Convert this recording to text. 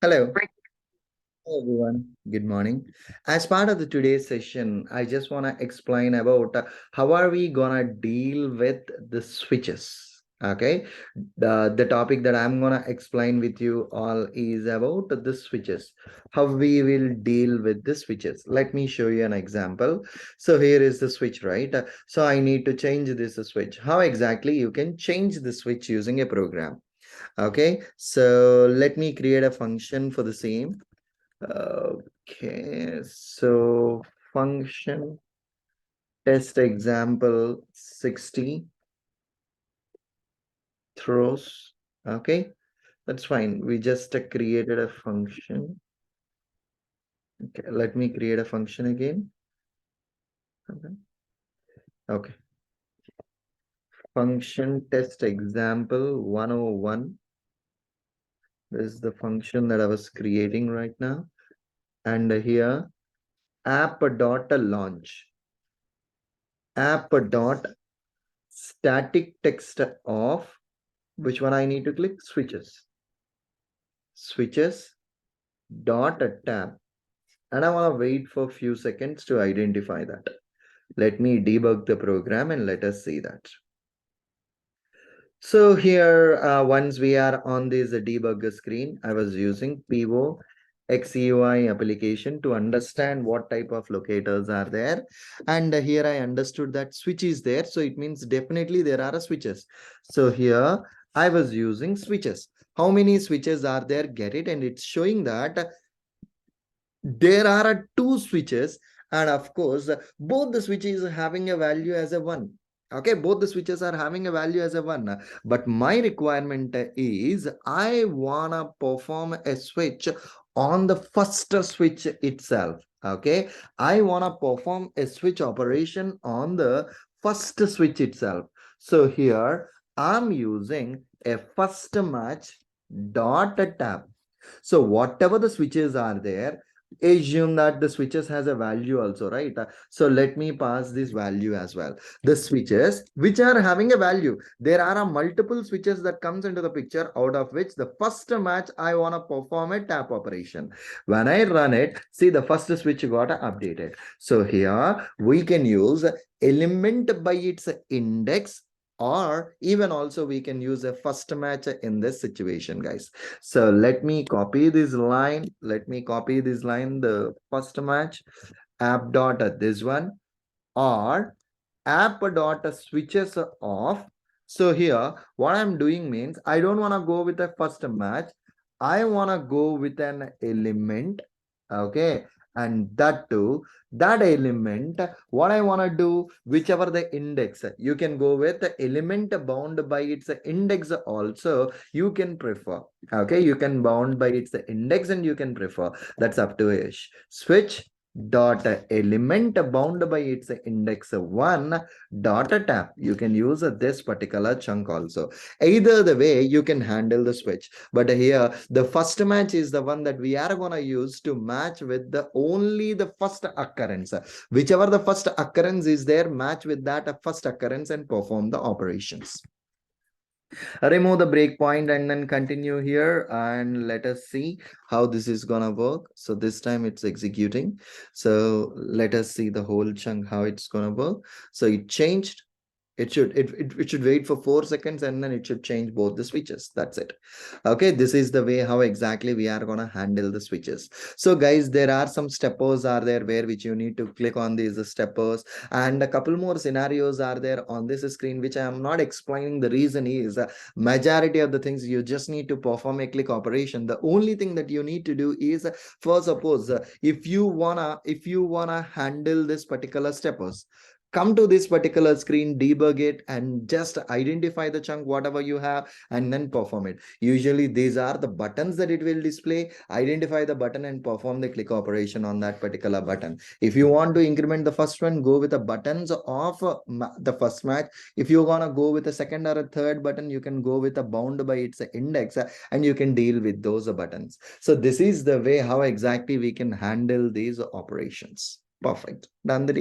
Hello. Hello everyone. Good morning. As part of the today's session, I just want to explain about how are we gonna deal with the switches. Okay. The topic that I'm gonna explain with you all is about the switches. How we will deal with the switches. Let me show you an example. So here is the switch, right? So I need to change this switch. How exactly you can change the switch using a program? Okay. So let me create a function for the same. Okay, so function test example 60 throws. Okay, that's fine. We just created a function. Okay, let me create a function again. Okay, okay. Function test example 101. This is the function that I was creating right now. And here app dot launch. App dot static text of which one I need to click? Switches. Switches dot tab, and I want to wait for a few seconds to identify that. Let me debug the program and let us see that. So here, once we are on this debugger screen, I was using PO XCUI application to understand what type of locators are there. And here I understood that switch is there. So it means definitely there are switches. So here I was using switches. How many switches are there? Get it. And it's showing that there are two switches, and of course both the switches are having a value as a 1. Okay, both the switches are having a value as a 1, but my requirement is I wanna perform a switch on the first switch itself. Okay, I wanna perform a switch operation on the first switch itself. So here I'm using a first match dot tab. So whatever the switches are there, assume that the switches has a value also, right? So let me pass this value as well. The switches which are having a value, there are a multiple switches that comes into the picture, out of which the first match I want to perform a tap operation. When I run it, see the first switch got updated. So here we can use element by its index, or even also we can use a first match in this situation, guys. So let me copy this line. Let me copy this line, the first match app dot this one, or app dot switches off. So here what I'm doing means I don't want to go with a first match. I want to go with an element. Okay, and that too, that element, what I want to do, whichever the index, you can go with the element bound by its index also, you can prefer. Okay, you can bound by its index and you can prefer. That's up to ish. Switch dot element bound by its index 1 dot tab. You can use this particular chunk also. Either the way you can handle the switch, but here the first match is the one that we are going to use to match with the only the first occurrence. Whichever the first occurrence is there, match with that first occurrence and perform the operations. Remove the breakpoint and then continue here, and let us see how this is gonna work. So this time it's executing. So let us see the whole chunk, how it's gonna work. So it changed. It should wait for 4 seconds and then it should change both the switches. That's it. Okay, this is the way how exactly we are gonna handle the switches. So guys, there are some steppers are there where which you need to click on these steppers, and a couple more scenarios are there on this screen which I am not explaining. The reason is majority of the things you just need to perform a click operation. The only thing that you need to do is for suppose if you wanna handle this particular steppers, come to this particular screen, debug it, and just identify the chunk whatever you have and then perform it. Usually these are the buttons that it will display. Identify the button and perform the click operation on that particular button. If you want to increment the first one, go with the buttons of the first match. If you want to go with a second or a third button, you can go with a bound by its index, and you can deal with those buttons. So this is the way how exactly we can handle these operations. Perfect. Done the